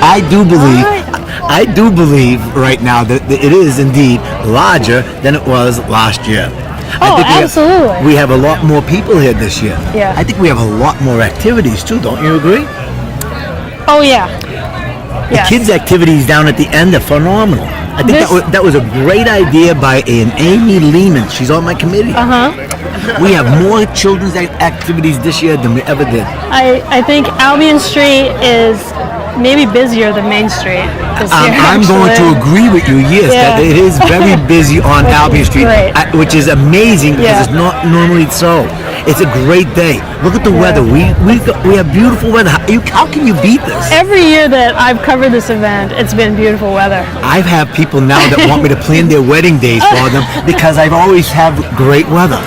I do believe right now that it is indeed larger than it was last year. Oh, absolutely. We have a lot more people here this year. Yeah. I think we have a lot more activities too. Don't you agree? Oh, yeah. The kids' activities down at the end are phenomenal. I think that was a great idea by an Amy Lehman. She's on my committee. We have more children's activities this year than we ever did. I think Albion Street is maybe busier than Main Street this year. I'm going to agree with you, yes, that it is very busy on Albion Street, which is amazing because it's not normally so. It's a great day. Look at the weather. We have beautiful weather. How can you beat this? Every year that I've covered this event, it's been beautiful weather. I have people now that want me to plan their wedding days for them because I've always had great weather.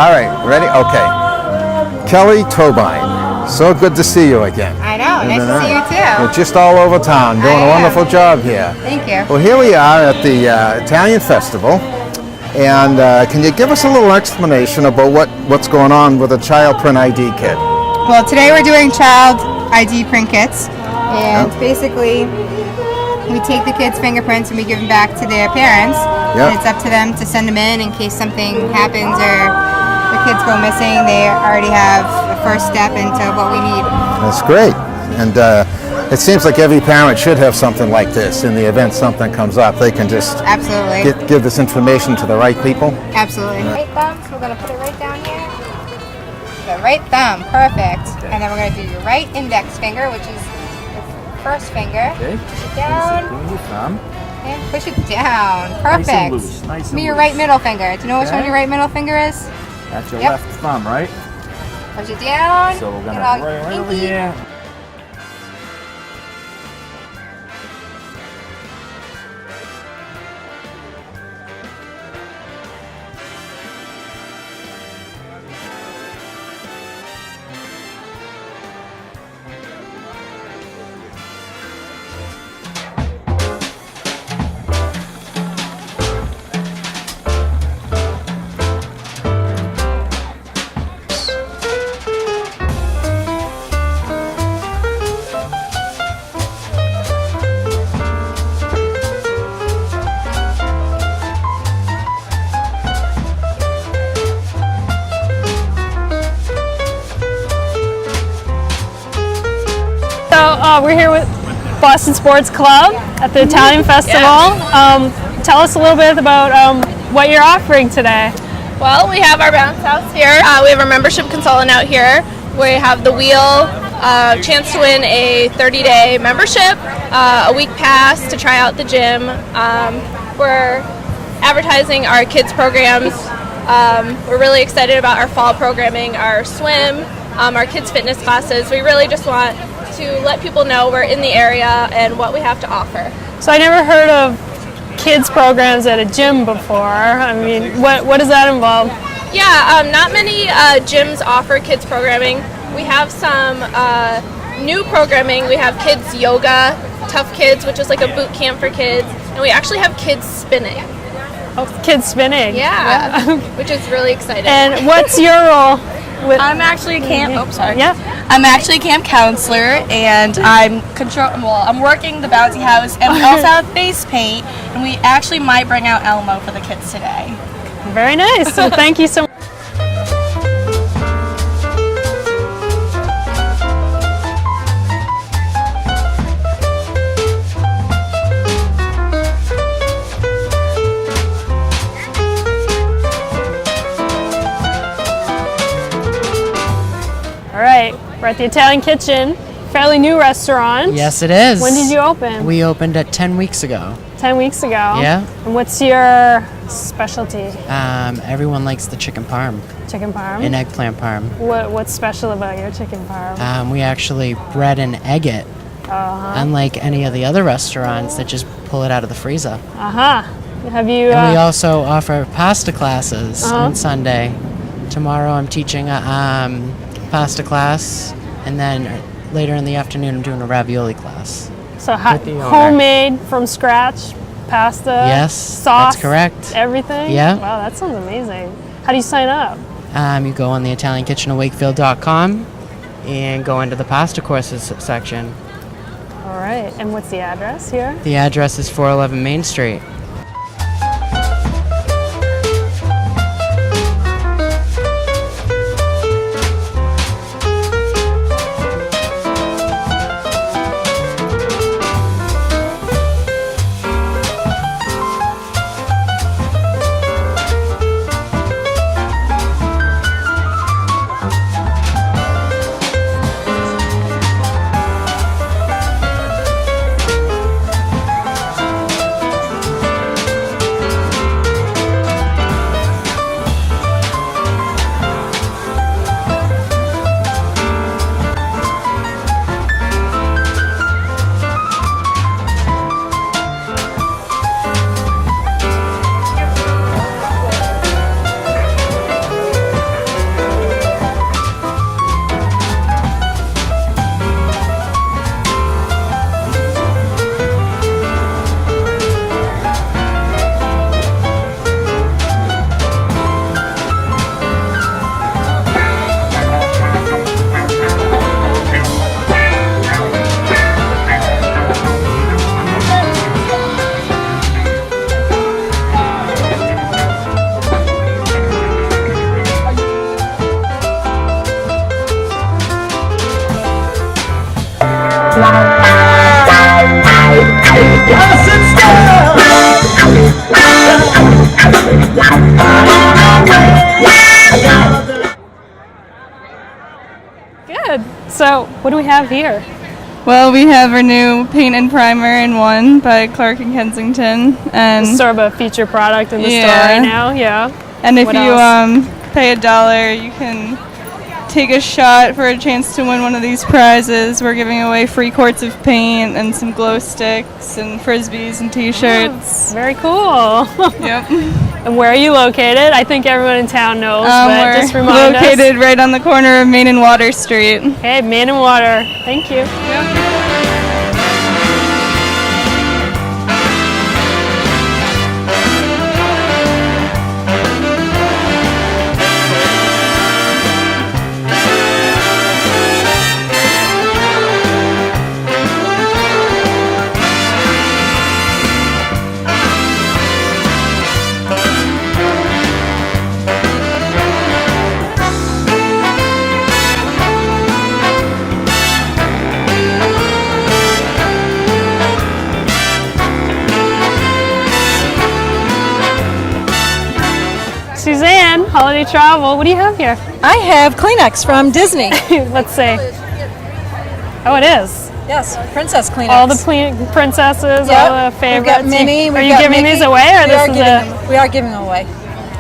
All right, ready? Okay. Kelly Tobine, so good to see you again. I know, nice to see you too. You're just all over town, doing a wonderful job here. Thank you. Well, here we are at the Italian Festival, and can you give us a little explanation about what's going on with a child print ID kit? Well, today we're doing child ID print kits, and basically we take the kids' fingerprints and we give them back to their parents, and it's up to them to send them in case something happens or the kids go missing. They already have the first step into what we need. That's great. And it seems like every parent should have something like this. In the event something comes up, they can just give this information to the right people. Absolutely. Right thumb, so we're going to put it right down here. The right thumb, perfect. And then we're going to do your right index finger, which is the first finger. Okay. Push it down. Your thumb. And push it down. Perfect. Nice and loose. Nice and Give me your loose. right middle finger. Do you know which one your right middle finger is? That's your left thumb, right? Push it down. So we're gonna Get all right over inky. here. We're here with Boston Sports Club at the Italian Festival. Tell us a little bit about what you're offering today. Well, we have our bounce house here. We have our membership consultant out here. We have the wheel, chance to win a 30-day membership, a week pass to try out the gym. We're advertising our kids programs. We're really excited about our fall programming, our swim, our kids fitness classes. We really just want to let people know we're in the area and what we have to offer. So I never heard of kids programs at a gym before. I mean, what does that involve? Yeah, not many gyms offer kids programming. We have some new programming. We have kids yoga, Tough Kids, which is like a boot camp for kids, and we actually have kids spinning. Oh, kids spinning. Yeah, which is really exciting. And what's your role? I'm actually a camp. Oh, sorry. Yeah. I'm actually a camp counselor, and I'm working the bouncy house, and we also have face paint, and we actually might bring out Elmo for the kids today. Very nice. So thank you so much. All right, we're at the Italian Kitchen, fairly new restaurant. Yes, it is. When did you open? We opened 10 weeks ago. 10 weeks ago. Yeah. And what's your specialty? Everyone likes the chicken parm. Chicken parm? And eggplant parm. What's special about your chicken parm? We actually bread and egg it, unlike any of the other restaurants that just pull it out of the freezer. Have you? And we also offer pasta classes on Sunday. Tomorrow I'm teaching a pasta class, and then later in the afternoon I'm doing a ravioli class. So homemade from scratch pasta. Yes, sauce. that's correct. Everything. Yeah. Wow, that sounds amazing. How do you sign up? You go on the ItalianKitchenofWakefield.com and go into the pasta courses section. All right. And what's the address here? The address is 411 Main Street. Good. So, what do we have here? Well, we have our new paint and primer in one by Clark and Kensington, and It's sort of a feature product in the store Yeah. right now. Yeah. and if What you else? pay $1, you can take a shot for a chance to win one of these prizes. We're giving away free quarts of paint and some glow sticks and frisbees and t-shirts. Very cool. Yep. And where are you located? I think everyone in town knows, but We're just remind us. located right on the corner of Main and Water Street. Okay, Man and Water. Thank you. Suzanne, holiday travel. What do you have here? I have Kleenex from Disney. Let's see. Oh, it is. Yes, Princess Kleenex. All the princesses, Yep. all the favorites. We've got Minnie. Are we've you got giving Mickey. these away, or We are giving them away.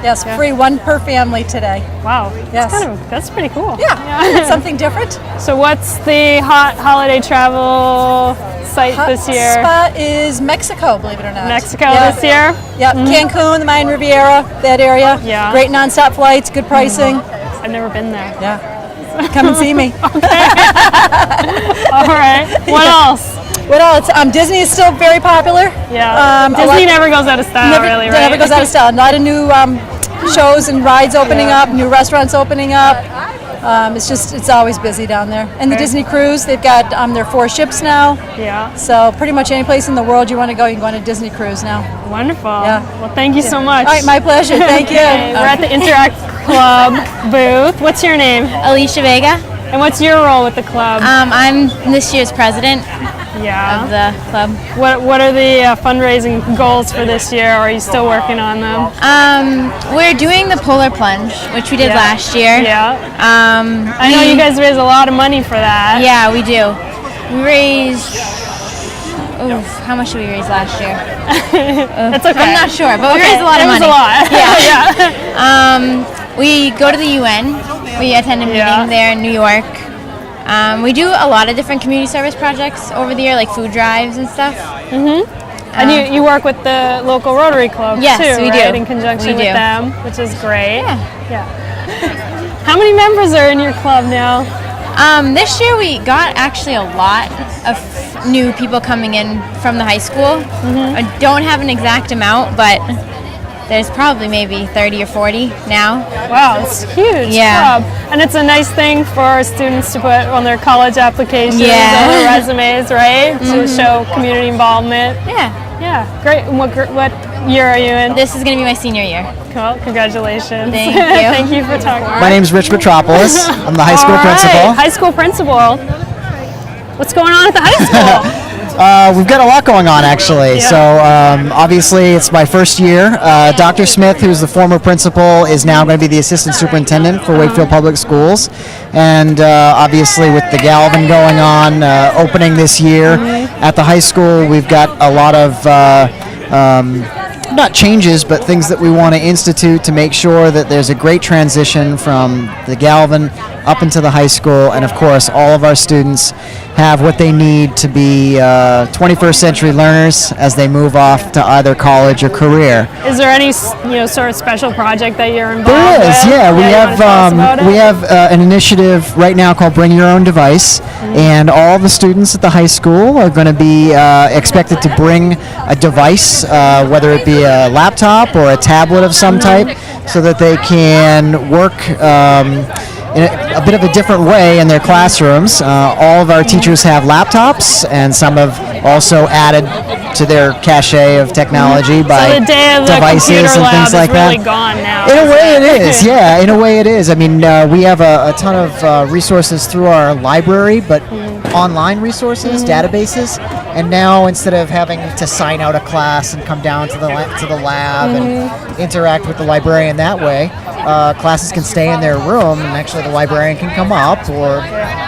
Yes, free, one per family today. Wow. Yes. That's pretty cool. Yeah, something different. So what's the hot holiday travel site this year? Spot is Mexico, believe it or not. Mexico Yeah. this year? Yep, Cancun, the Mayan Riviera, that area. Yeah. Great nonstop flights, good pricing. I've never been there. Yeah. Come and see me. All right. What else? What else? Disney is still very popular. Yeah. Disney never goes out of style, really, right? Never goes out of style. A lot of new shows and rides opening up, new restaurants opening up. It's always busy down there. And the Disney cruise, they've got their 4 ships now. Yeah. So pretty much any place in the world you want to go, you can go on a Disney cruise now. Wonderful. Yeah. Well, thank you so much. All right, my pleasure. Thank you. Okay, we're at the Interact Club booth. What's your name? Alicia Vega. And what's your role with the club? I'm this year's president Yeah. of the club. What are the fundraising goals for this year? Or are you still working on them? We're doing the polar plunge, which we did last year. Yeah. I know you guys raise a lot of money for that. Yeah, we do. We raised. How much did we raise last year? That's okay. I'm not sure, but we raised a lot of money. It was a lot. Yeah. We go to the UN. We attend a meeting there in New York. We do a lot of different community service projects over the year, like food drives and stuff. Mm-hmm. And you work with the local Rotary Club yes, too, we right? do. In conjunction We with do. them, which is great. Yeah. How many members are in your club now? This year we got actually a lot of new people coming in from the high school. I don't have an exact amount, but there's probably maybe 30 or 40 now. Wow, it's huge. Yeah. Club. And it's a nice thing for students to put on their college applications and their resumes, right? To show community involvement. Yeah. Yeah, great. And what year are you in? This is going to be my senior year. Cool. Congratulations. Thank you. Thank you for talking. My name's Rich Metropolis. I'm the high school principal. High school principal. What's going on at the high school? We've got a lot going on, actually. Yeah. So obviously it's my first year. Dr. Smith, who's the former principal, is now going to be the assistant superintendent for Wakefield Public Schools. And obviously with the Galvin going on, opening this year at the high school, we've got a lot of not changes, but things that we want to institute to make sure that there's a great transition from the Galvin up into the high school, and of course all of our students have what they need to be 21st century learners as they move off to either college or career. Is there any sort of special project that you're involved There is, with? yeah. We have an initiative right now called Bring Your Own Device, and all the students at the high school are going to be expected to bring a device, whether it be a laptop or a tablet of some type, so that they can work in a bit of a different way in their classrooms. All of our teachers have laptops, and some have also added to their cachet of technology by so the day of the devices and things like that. Really gone now. In a way it is, yeah, in a way it is. I mean, we have a ton of resources through our library, but online resources, databases, and now instead of having to sign out a class and come down to the lab and interact with the librarian that way, classes can stay in their room, and actually the librarian can come up, or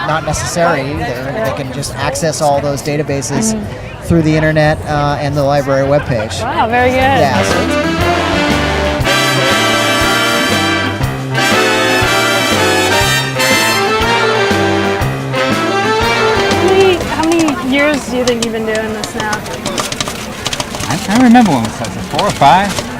not necessary either. They can just access all those databases through the internet and the library webpage. Wow, very good. Yeah. How many years do you think you've been doing this now? I can't remember when it started. 4 or 5.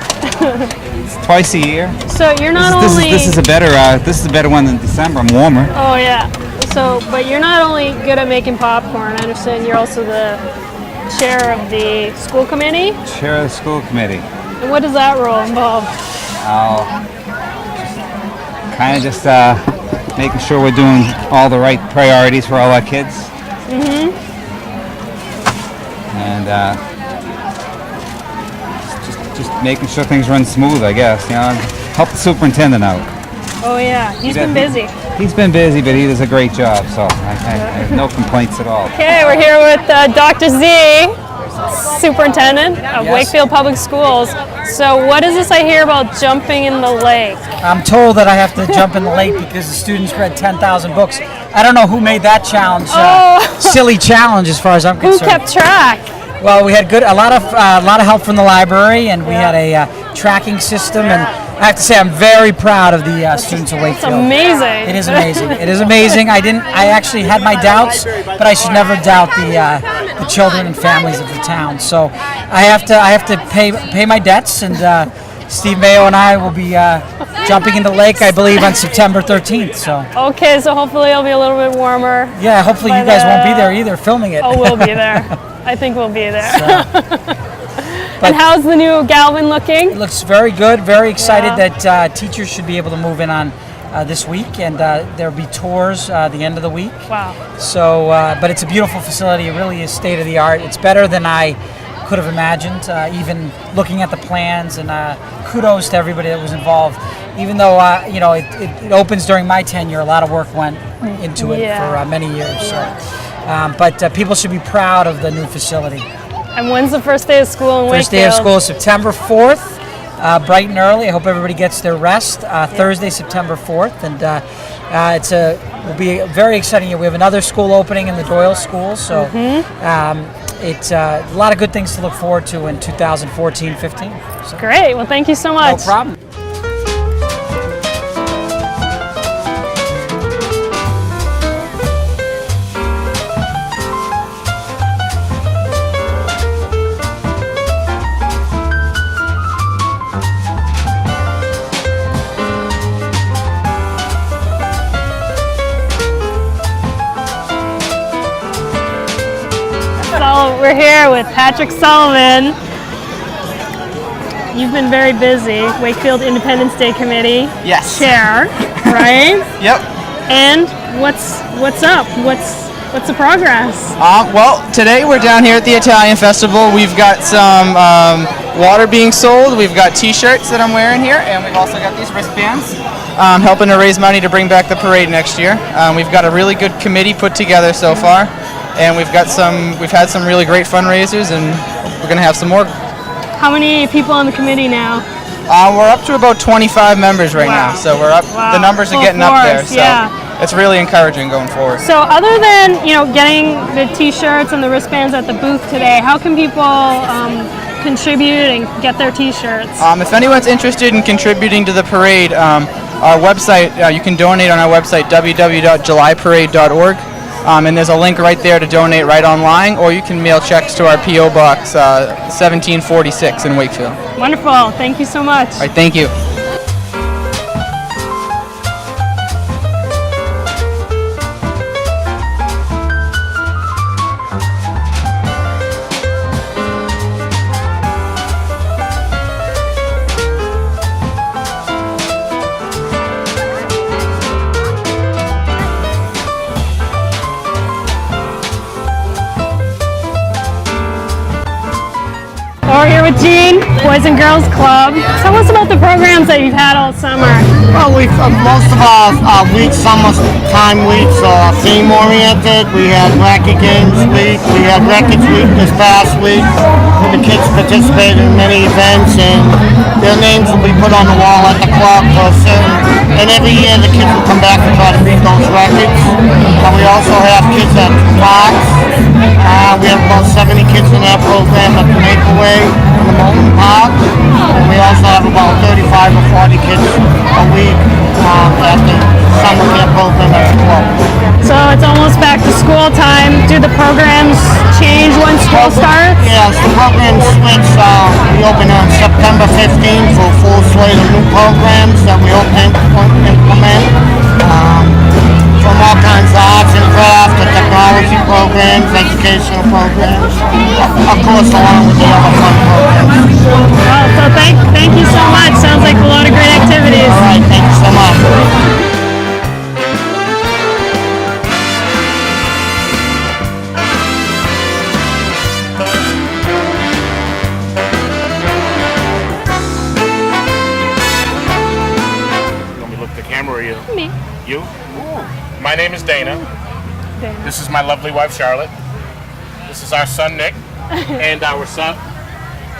It's twice a year. So you're not This is a better one than December. I'm warmer. Oh yeah. So, but you're not only good at making popcorn. I understand you're also the chair of the school committee. Chair of the school committee. And what does that role involve? Just making sure we're doing all the right priorities for all our kids. And just making sure things run smooth, I guess. Help the superintendent out. Oh yeah, he's been busy. He's been busy, but he does a great job, so I have no complaints at all. Okay, we're here with Dr. Z, superintendent of Wakefield Public Schools. So what is this I hear about jumping in the lake? I'm told that I have to jump in the lake because the students read 10,000 books. I don't know who made that challenge. Silly challenge as far as I'm concerned. Who kept track? Well, we had a lot of help from the library, and we had a tracking system, and I have to say I'm very proud of the students of Wakefield. It's amazing. It is amazing. It is amazing. I actually had my doubts, but I should never doubt the children and families of the town. So I have to pay my debts, and Steve Mayo and I will be jumping in the lake, I believe, on September 13th. So okay, so hopefully it'll be a little bit warmer. Yeah, hopefully you guys won't be there either filming it. Oh, we'll be there. I think we'll be there. And how's the new Galvin looking? It looks very good. Very excited that teachers should be able to move in on this week, and there'll be tours the end of the week. Wow. So, but it's a beautiful facility. It really is state of the art. It's better than I could have imagined, even looking at the plans, and kudos to everybody that was involved. Even though it opens during my tenure, a lot of work went into it for many years. So, but people should be proud of the new facility. And when's the first day of school in Wakefield? First day of school is September 4th, bright and early. I hope everybody gets their rest. Thursday, September 4th, and will be a very exciting year. We have another school opening in the Doyle School, so it's a lot of good things to look forward to in 2014-15. So. Great. Well, thank you so much. No problem. Well, we're here with Patrick Sullivan. You've been very busy. Wakefield Independence Day Committee chair, right? Yep. And what's up? What's the progress? Well, today we're down here at the Italian Festival. We've got some water being sold. We've got T-shirts that I'm wearing here, and we've also got these wristbands, helping to raise money to bring back the parade next year. We've got a really good committee put together so far, and we've had some really great fundraisers, and we're going to have some more. How many people on the committee now? We're up to about 25 members right now, so we're up. Wow. The numbers are Full getting up there, force, so yeah. it's really encouraging going forward. So other than getting the T-shirts and the wristbands at the booth today, how can people contribute and get their T-shirts? If anyone's interested in contributing to the parade, our website, you can donate on our website, www.julyparade.org. And there's a link right there to donate right online, or you can mail checks to our P.O. Box 1746 in Wakefield. Wonderful. Thank you so much. All right, thank you. We're here with Jean, Boys and Girls Club. Tell us about the programs that you've had all summer. Well, most of our weeks, summertime weeks, are theme-oriented. We had Wacky Games Week, we had Records Week this past week. The kids participated in many events, and their names will be put on the wall at the club for a certain. And every year the kids will come back to try to beat those records. We also have kids at parks. We have about 70 kids in that program at the Maple Way in the Molten Park. And we also have about 35 or 40 kids a week at the summer camp program at the club. So it's almost back to school time. Do the programs change when school starts? Yes, the program switch. We open on September 15th for a full slate of new programs that we hope to implement. From all kinds of arts and craft to technology programs, educational programs, of course along with the other fun programs. Well, so thank you so much. Sounds like a lot of great activities. All right, thank you so much. Me. You? My name is Dana. This is my lovely wife, Charlotte. This is our son, Nick, and our son,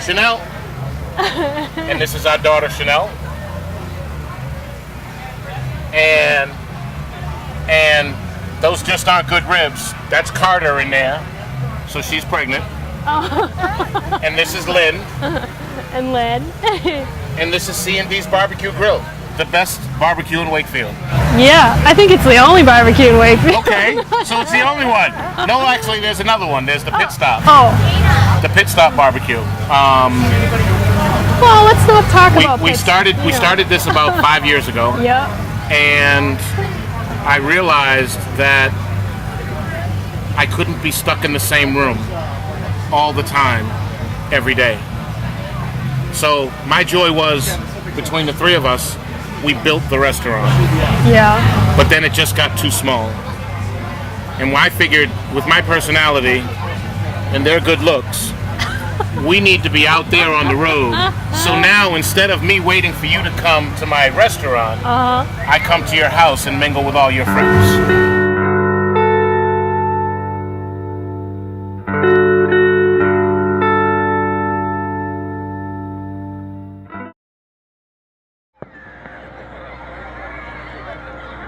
Chanel. And this is our daughter, Chanel. And those just aren't good ribs. That's Carter in there, so she's pregnant. Oh. And this is Lynn. And Lynn. And this is C&D's Barbecue Grill, the best barbecue in Wakefield. Yeah, I think it's the only barbecue in Wakefield. Okay, so it's the only one. No, actually, there's another one. There's the Pit Stop. Oh. The Pit Stop Barbecue. Well, let's not talk about we started this about 5 years ago. Yeah. And I realized that I couldn't be stuck in the same room all the time, every day. So my joy was, between the three of us, we built the restaurant. Yeah. But then it just got too small. And I figured, with my personality and their good looks, we need to be out there on the road. So now, instead of me waiting for you to come to my restaurant, I come to your house and mingle with all your friends.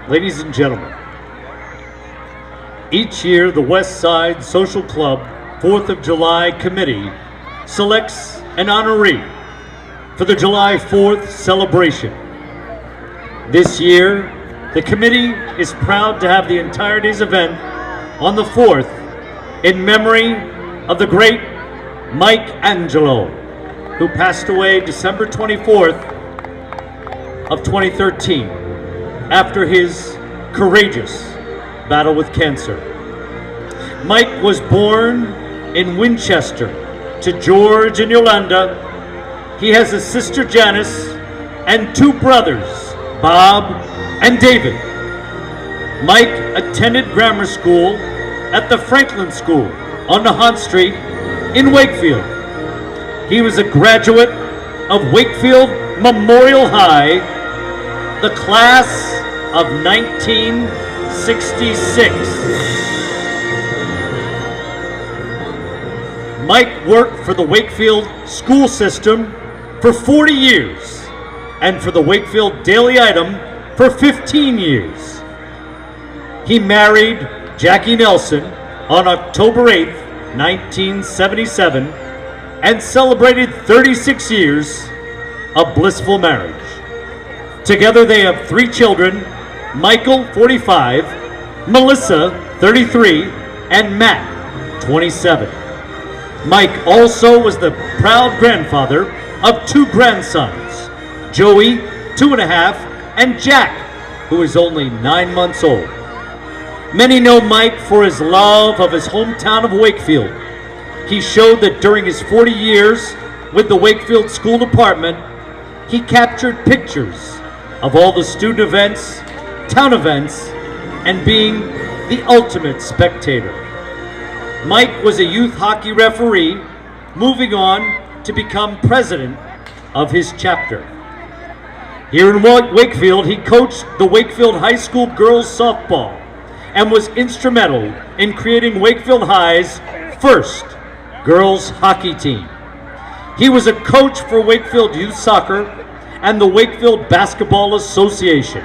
Ladies and gentlemen, each year the West Side Social Club 4th of July Committee selects an honoree for the July 4th celebration. This year, the committee is proud to have the entirety's event on the 4th in memory of the great Mike Angelo, who passed away December 24th of 2013 after his courageous battle with cancer. Mike was born in Winchester to George and Yolanda. He has a sister Janice and 2 brothers, Bob and David. Mike attended grammar school at the Franklin School on Nahant Street in Wakefield. He was a graduate of Wakefield Memorial High, the class of 1966. Mike worked for the Wakefield school system for 40 years and for the Wakefield Daily Item for 15 years. He married Jackie Nelson on October 8, 1977, and celebrated 36 years of blissful marriage. Together they have 3 children, Michael, 45, Melissa, 33, and Matt, 27. Mike also was the proud grandfather of 2 grandsons, Joey, 2.5, and Jack, who is only 9 months old. Many know Mike for his love of his hometown of Wakefield. He showed that during his 40 years with the Wakefield School Department, he captured pictures of all the student events, town events, and being the ultimate spectator. Mike was a youth hockey referee, moving on to become president of his chapter. Here in Wakefield, he coached the Wakefield High School girls softball and was instrumental in creating Wakefield High's first girls hockey team. He was a coach for Wakefield Youth Soccer and the Wakefield Basketball Association.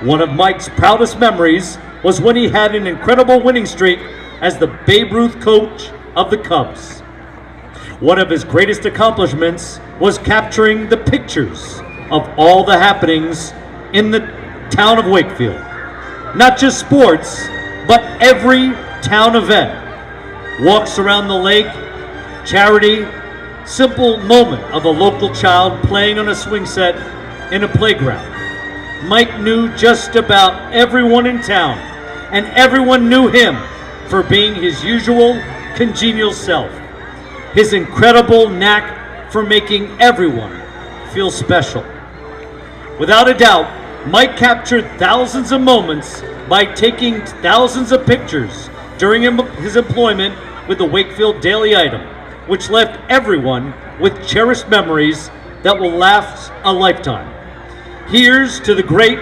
One of Mike's proudest memories was when he had an incredible winning streak as the Babe Ruth coach of the Cubs. One of his greatest accomplishments was capturing the pictures of all the happenings in the town of Wakefield. Not just sports, but every town event. Walks around the lake, charity, simple moment of a local child playing on a swing set in a playground. Mike knew just about everyone in town, and everyone knew him for being his usual congenial self. His incredible knack for making everyone feel special. Without a doubt, Mike captured thousands of moments by taking thousands of pictures during his employment with the Wakefield Daily Item, which left everyone with cherished memories that will last a lifetime. Here's to the great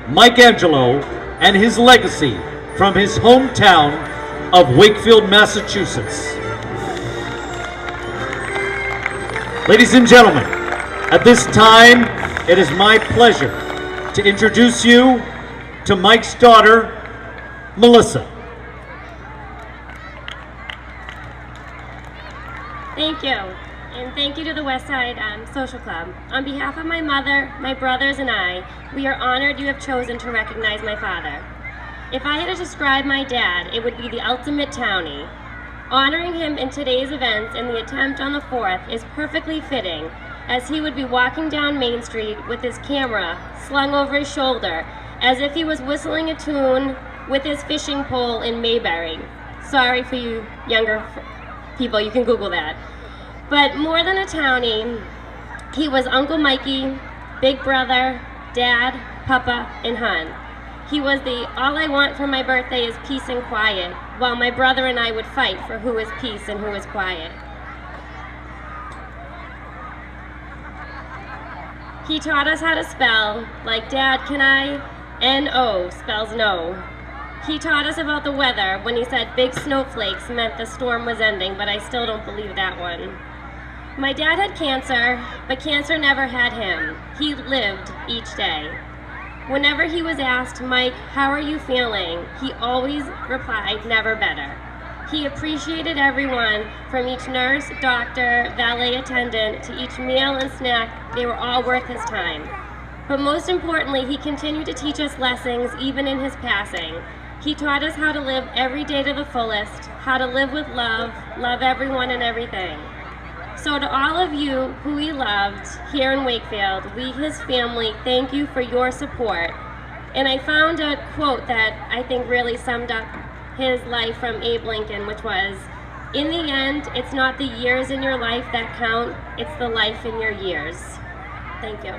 Mike Angelo and his legacy from his hometown of Wakefield, Massachusetts. Ladies and gentlemen, at this time, it is my pleasure to introduce you to Mike's daughter, Melissa. Thank you, and thank you to the Westside Social Club. On behalf of my mother, my brothers, and I, we are honored you have chosen to recognize my father. If I had to describe my dad, it would be the ultimate townie. Honoring him in today's events and the attempt on the 4th is perfectly fitting, as he would be walking down Main Street with his camera slung over his shoulder, as if he was whistling a tune with his fishing pole in Mayberry. Sorry for you younger people, you can Google that. But more than a townie, he was Uncle Mikey, Big Brother, Dad, Papa, and Hun. He was the all I want for my birthday is peace and quiet, while my brother and I would fight for who is peace and who is quiet. He taught us how to spell, like Dad, can I? N-O spells no. He taught us about the weather when he said big snowflakes meant the storm was ending, but I still don't believe that one. My dad had cancer, but cancer never had him. He lived each day. Whenever he was asked, Mike, how are you feeling? He always replied, never better. He appreciated everyone, from each nurse, doctor, valet attendant, to each meal and snack. They were all worth his time. But most importantly, he continued to teach us lessons even in his passing. He taught us how to live every day to the fullest, how to live with love, love everyone and everything. So to all of you who he loved here in Wakefield, we, his family, thank you for your support. And I found a quote that I think really summed up his life from Abe Lincoln, which was, In the end, it's not the years in your life that count, it's the life in your years. Thank you.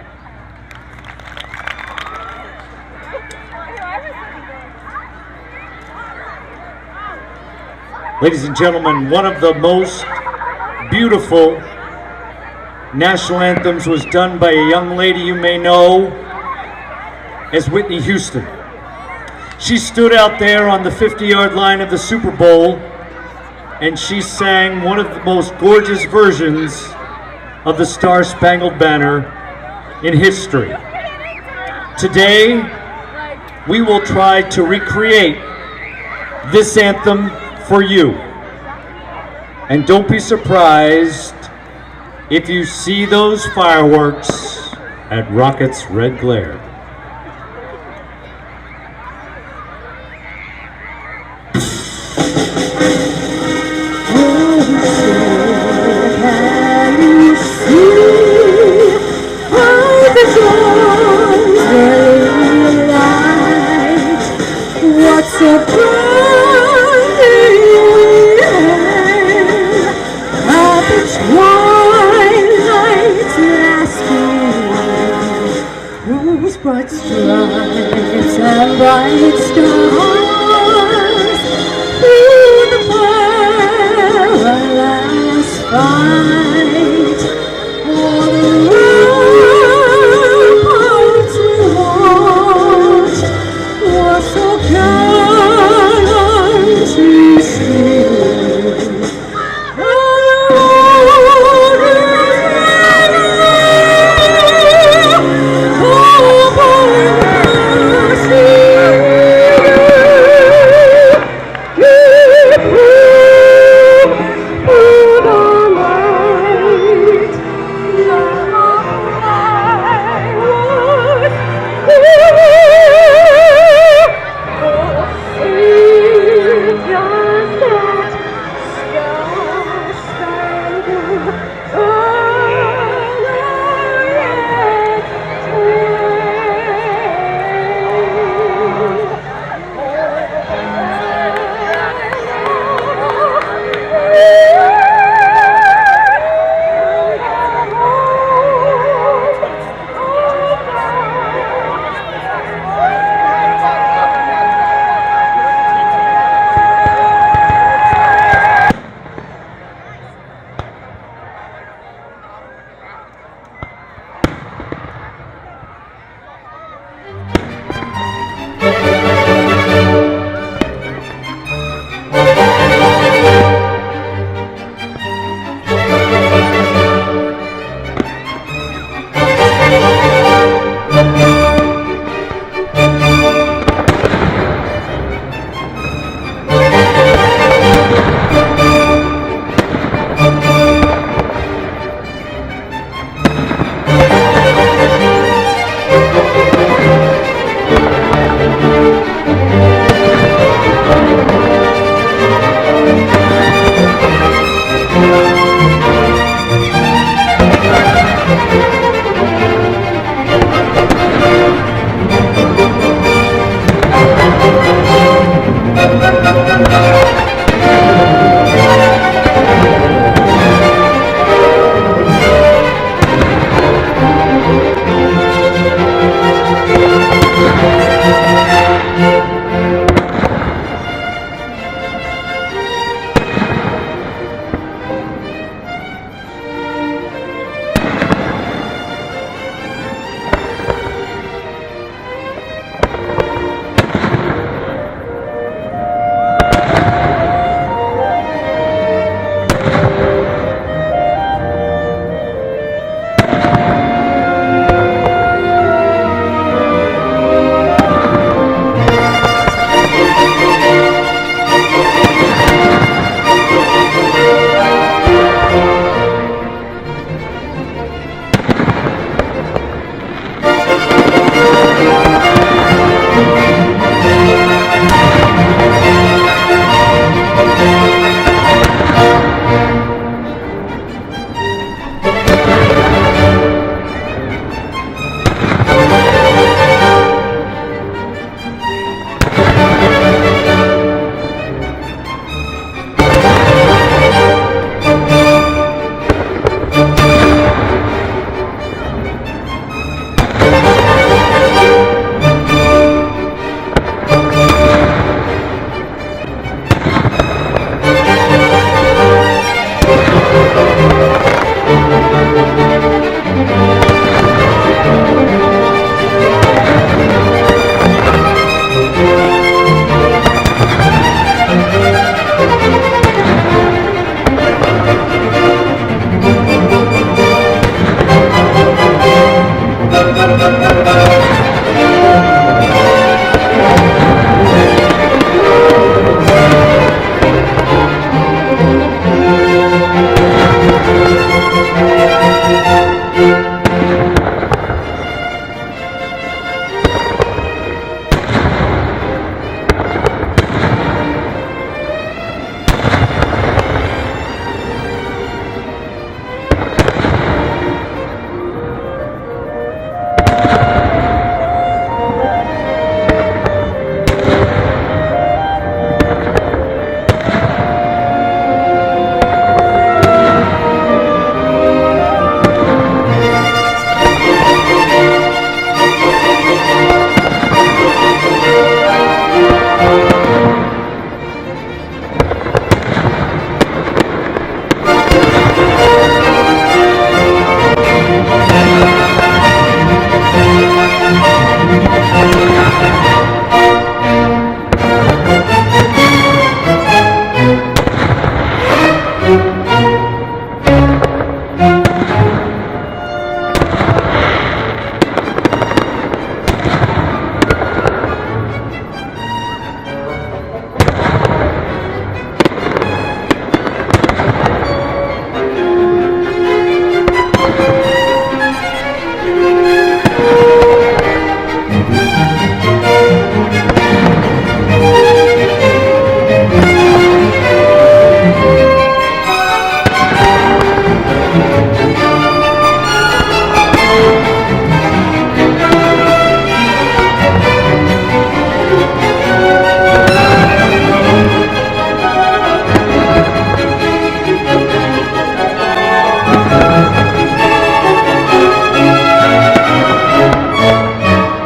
Ladies and gentlemen, one of the most beautiful national anthems was done by a young lady you may know as Whitney Houston. She stood out there on the 50-yard line of the Super Bowl and she sang one of the most gorgeous versions of the Star-Spangled Banner in history. Today, we will try to recreate this anthem for you. And don't be surprised if you see those fireworks at Rocket's red glare. What's a bright stripes and bright stars through the perilous fight. What a rampart to watch was so gallant to see.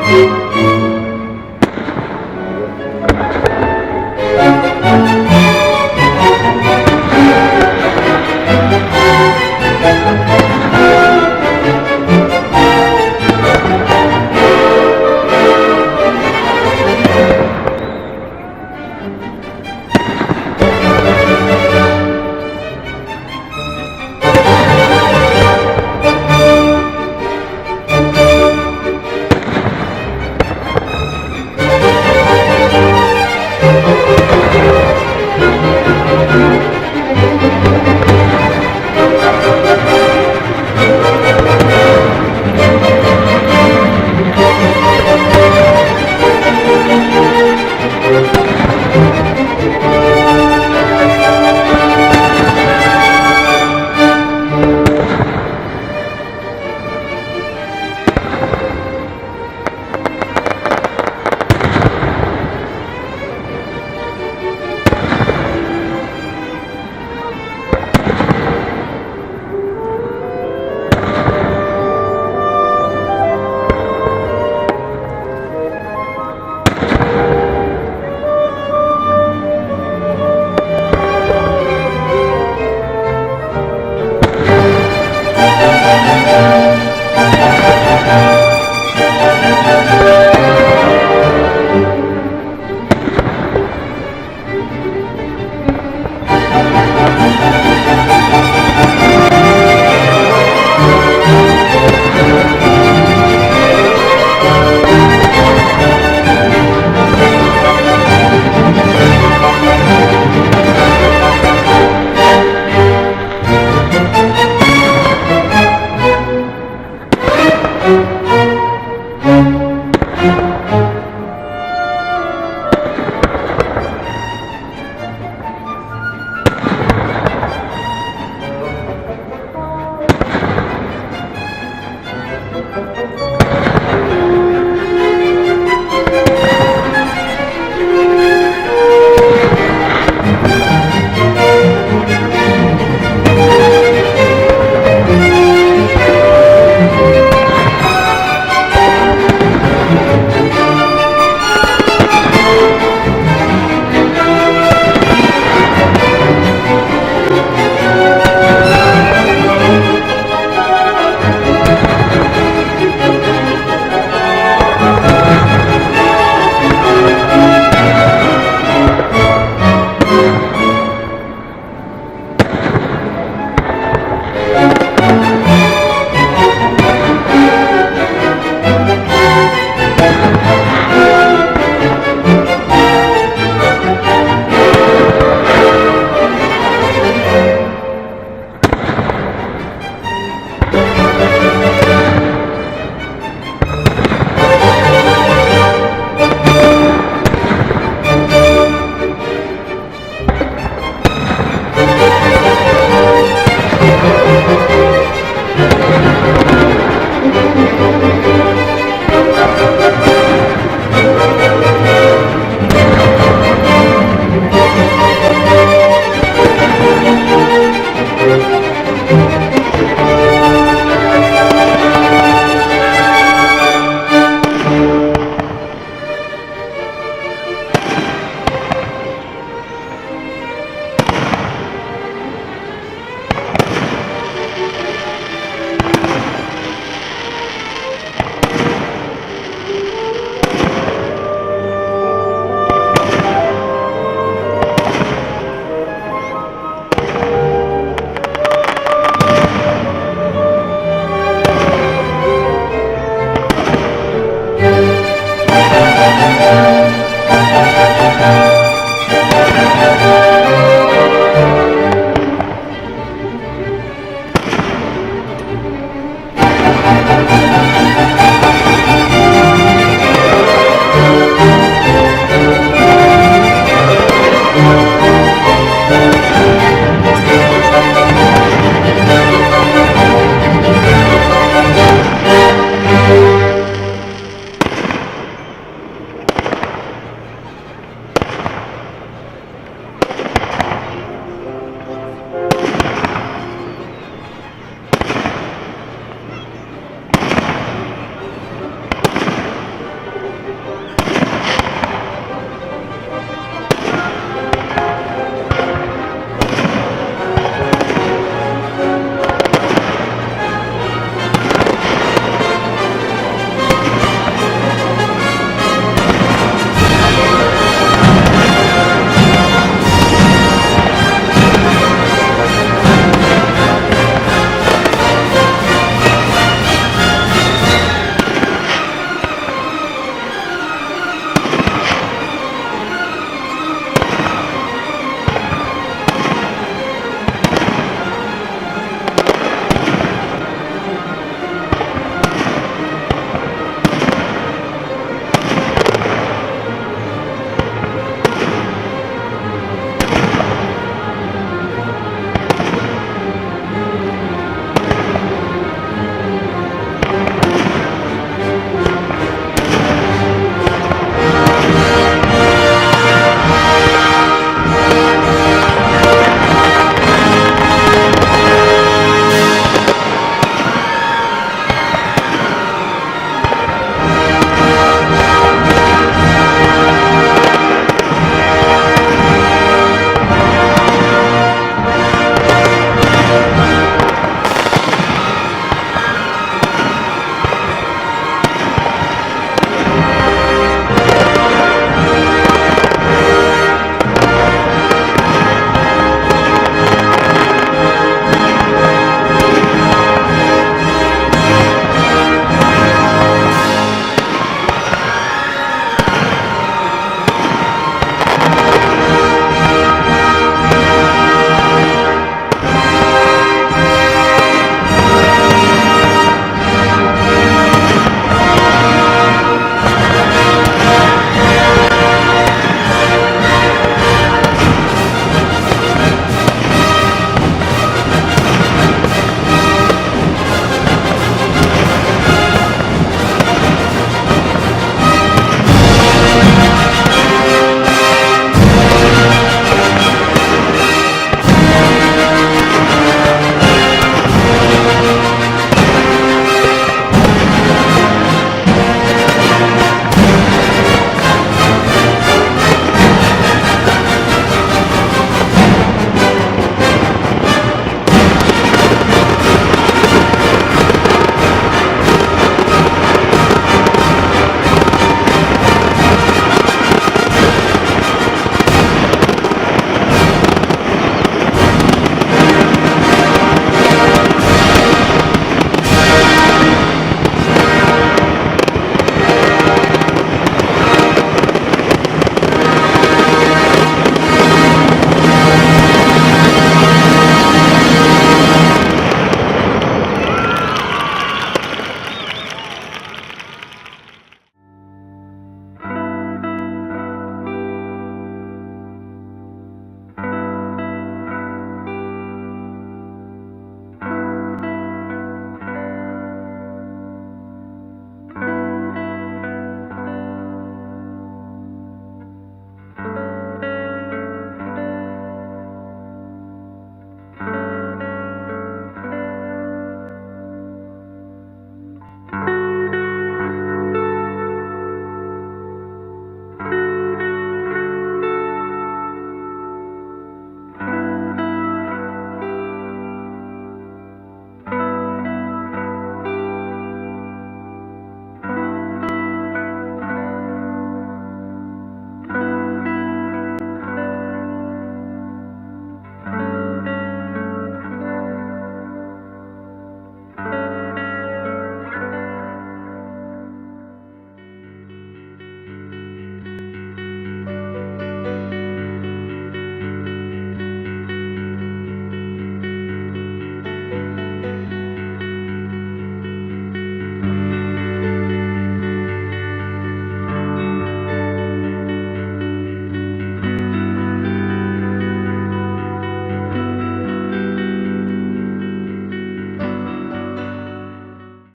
Thank you.